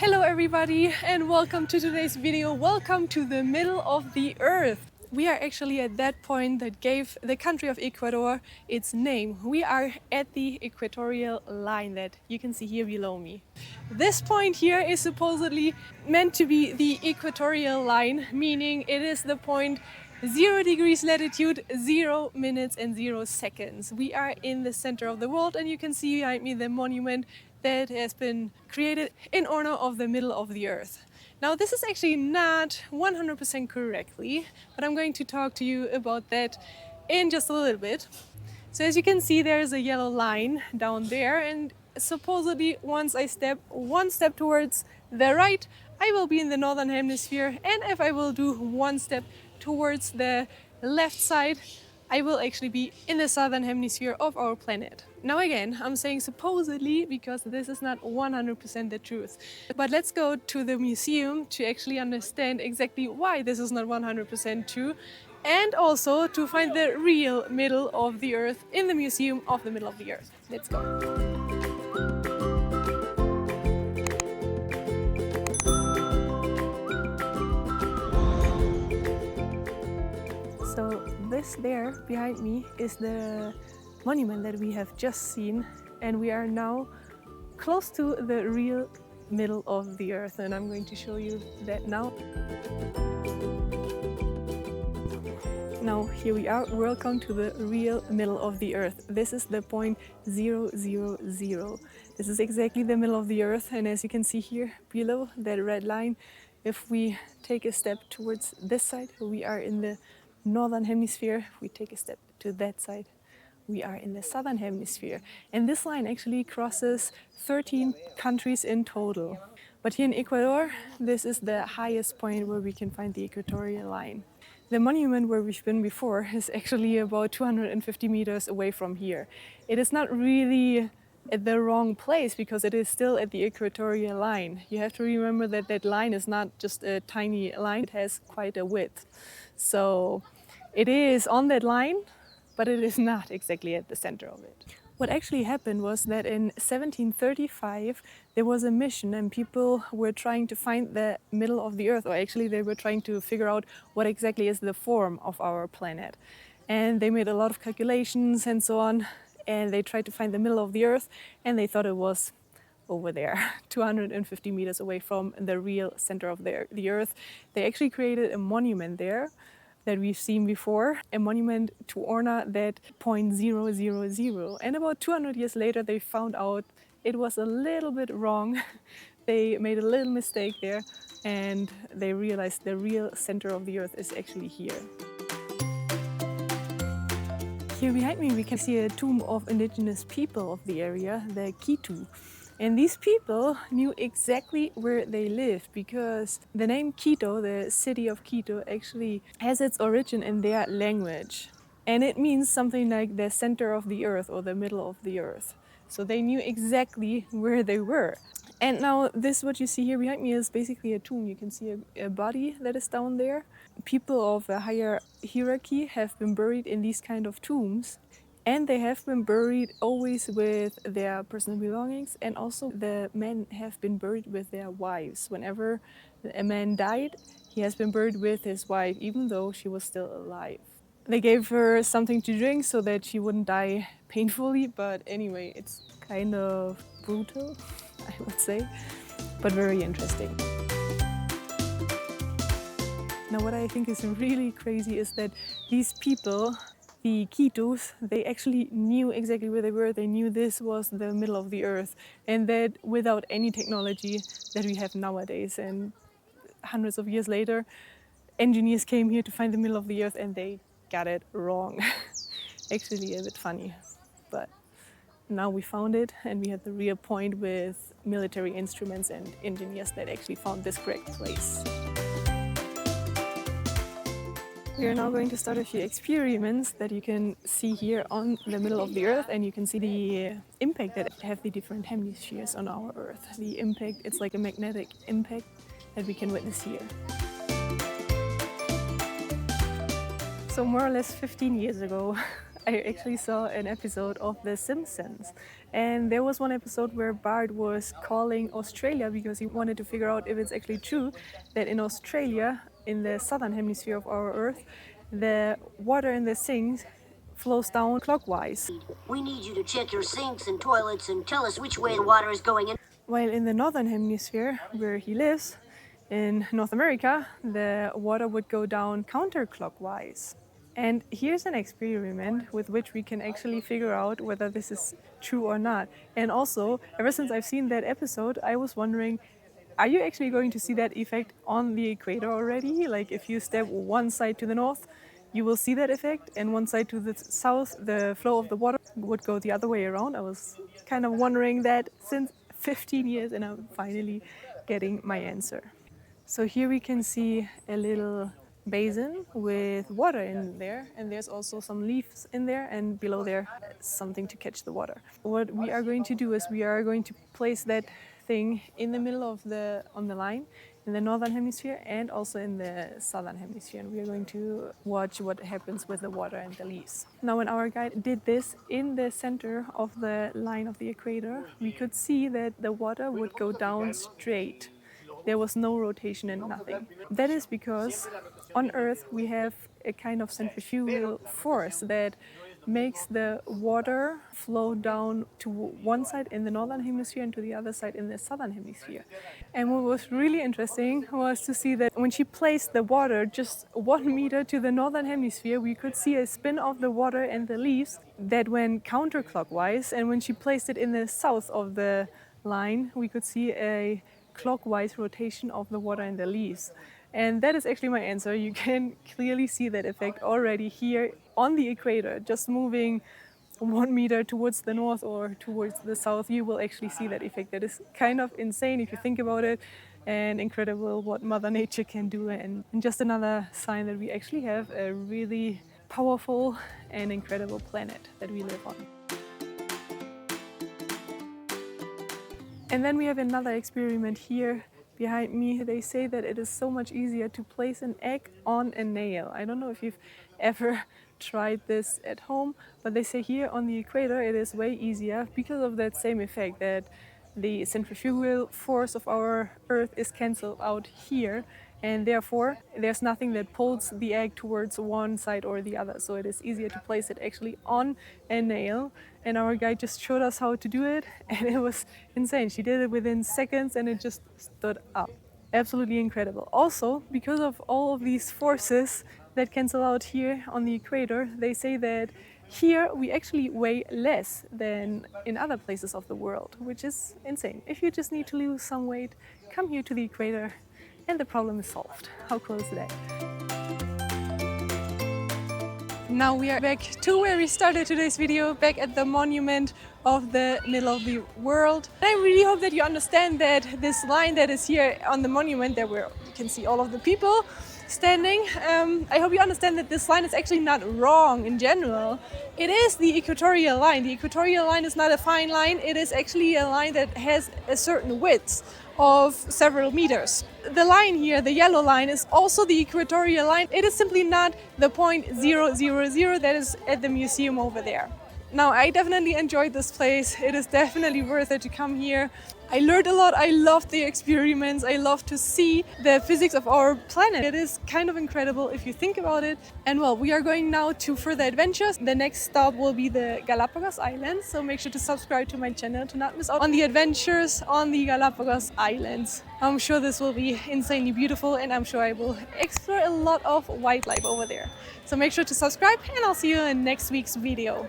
Hello everybody and welcome to today's video. Welcome to the middle of the earth. We are actually at that point that gave the country of Ecuador its name. We are at the equatorial line that you can see here below me. This point here is supposedly meant to be the equatorial line, meaning it is the point 0 degrees latitude, 0 minutes and 0 seconds. We are in the center of the world and you can see behind me the monument that has been created in honor of the middle of the earth. Now this is actually not 100% correctly, but I'm going to talk to you about that in just a little bit. So as you can see, there is a yellow line down there, and supposedly once I step one step towards the right, I will be in the northern hemisphere, and if I will do one step towards the left side, I will actually be in the southern hemisphere of our planet. Now again, I'm saying supposedly because this is not 100% the truth. But let's go to the museum to actually understand exactly why this is not 100% true, and also to find the real middle of the earth in the museum of the middle of the earth. Let's go. So this there behind me is the monument that we have just seen, and we are now close to the real middle of the earth, and I'm going to show you that now. Now here we are. Welcome to the real middle of the earth. This is the point 000. This is exactly the middle of the earth, and as you can see here below that red line, if we take a step towards this side, we are in the northern hemisphere. If we take a step to that side, we are in the southern hemisphere. And this line actually crosses 13 countries in total. But here in Ecuador, this is the highest point where we can find the equatorial line. The monument where we've been before is actually about 250 meters away from here. It is not really at the wrong place because it is still at the equatorial line. You have to remember that that line is not just a tiny line, it has quite a width. So it is on that line, but it is not exactly at the center of it. What actually happened was that in 1735 there was a mission and people were trying to find the middle of the earth, or actually they were trying to figure out what exactly is the form of our planet. And they made a lot of calculations and so on, and they tried to find the middle of the earth, and they thought it was over there, 250 meters away from the real center of the earth. They actually created a monument there that we've seen before, a monument to honor that point 000. And about 200 years later, they found out it was a little bit wrong. They made a little mistake there, and they realized the real center of the earth is actually here. Here behind me, we can see a tomb of indigenous people of the area, the Quito. And these people knew exactly where they lived because the name Quito, the city of Quito, actually has its origin in their language. And it means something like the center of the earth or the middle of the earth. So they knew exactly where they were. And now this, what you see here behind me, is basically a tomb. You can see a body that is down there. People of a higher hierarchy have been buried in these kind of tombs. And they have been buried always with their personal belongings, and also the men have been buried with their wives. Whenever a man died, he has been buried with his wife, even though she was still alive. They gave her something to drink so that she wouldn't die painfully, but anyway, it's kind of brutal, I would say, but very interesting. Now what I think is really crazy is that these people, the Quitos, they actually knew exactly where they were. They knew this was the middle of the earth, and that without any technology that we have nowadays. And hundreds of years later, engineers came here to find the middle of the earth and they got it wrong. Actually a bit funny, but now we found it and we had the real point with military instruments and engineers that actually found this correct place. We are now going to start a few experiments that you can see here on the middle of the earth, and you can see the impact that have the different hemispheres on our earth. The impact, it's like a magnetic impact that we can witness here. So more or less 15 years ago, I actually saw an episode of The Simpsons, and there was one episode where Bart was calling Australia because he wanted to figure out if it's actually true that in Australia, in the southern hemisphere of our Earth, the water in the sinks flows down clockwise. We need you to check your sinks and toilets and tell us which way the water is going in. While in the northern hemisphere, where he lives, in North America, the water would go down counterclockwise. And here's an experiment with which we can actually figure out whether this is true or not. And also, ever since I've seen that episode, I was wondering, are you actually going to see that effect on the equator already? Like if you step one side to the north, you will see that effect, and one side to the south, the flow of the water would go the other way around. I was kind of wondering that since 15 years, and I'm finally getting my answer. So here we can see a little basin with water in there, and there's also some leaves in there, and below there something to catch the water. What we are going to do is we are going to place that thing in the middle of on the line in the northern hemisphere and also in the southern hemisphere, and we are going to watch what happens with the water and the leaves. Now when our guide did this in the center of the line of the equator, we could see that the water would go down straight. There was no rotation and nothing. That is because on Earth we have a kind of centrifugal force that makes the water flow down to one side in the northern hemisphere and to the other side in the southern hemisphere. And what was really interesting was to see that when she placed the water just 1 meter to the northern hemisphere, we could see a spin of the water and the leaves that went counterclockwise. And when she placed it in the south of the line, we could see a clockwise rotation of the water and the leaves. And that is actually my answer. You can clearly see that effect already here on the equator. Just moving 1 meter towards the north or towards the south, you will actually see that effect. That is kind of insane if you think about it, and incredible what Mother Nature can do. And just another sign that we actually have a really powerful and incredible planet that we live on. And then we have another experiment here behind me. They say that it is so much easier to place an egg on a nail. I don't know if you've ever tried this at home, but they say here on the equator it is way easier because of that same effect, that the centrifugal force of our Earth is cancelled out here, and therefore there's nothing that pulls the egg towards one side or the other. So it is easier to place it actually on a nail. And our guide just showed us how to do it, and it was insane. She did it within seconds and it just stood up. Absolutely incredible. Also, because of all of these forces that cancel out here on the equator, they say that here we actually weigh less than in other places of the world, which is insane. If you just need to lose some weight, come here to the equator and the problem is solved. How cool is that? Now we are back to where we started today's video, back at the monument of the middle of the world. And I really hope that you understand that this line that is here on the monument, there where you can see all of the people standing. I hope you understand that this line is actually not wrong in general. It is the equatorial line. The equatorial line is not a fine line. It is actually a line that has a certain width of several meters. The line here, the yellow line, is also the equatorial line. It is simply not the point 000 that is at the museum over there. Now, I definitely enjoyed this place. It is definitely worth it to come here. I learned a lot. I loved the experiments. I love to see the physics of our planet. It is kind of incredible if you think about it. And well, we are going now to further adventures. The next stop will be the Galapagos Islands. So make sure to subscribe to my channel to not miss out on the adventures on the Galapagos Islands. I'm sure this will be insanely beautiful, and I'm sure I will explore a lot of wildlife over there. So make sure to subscribe, and I'll see you in next week's video.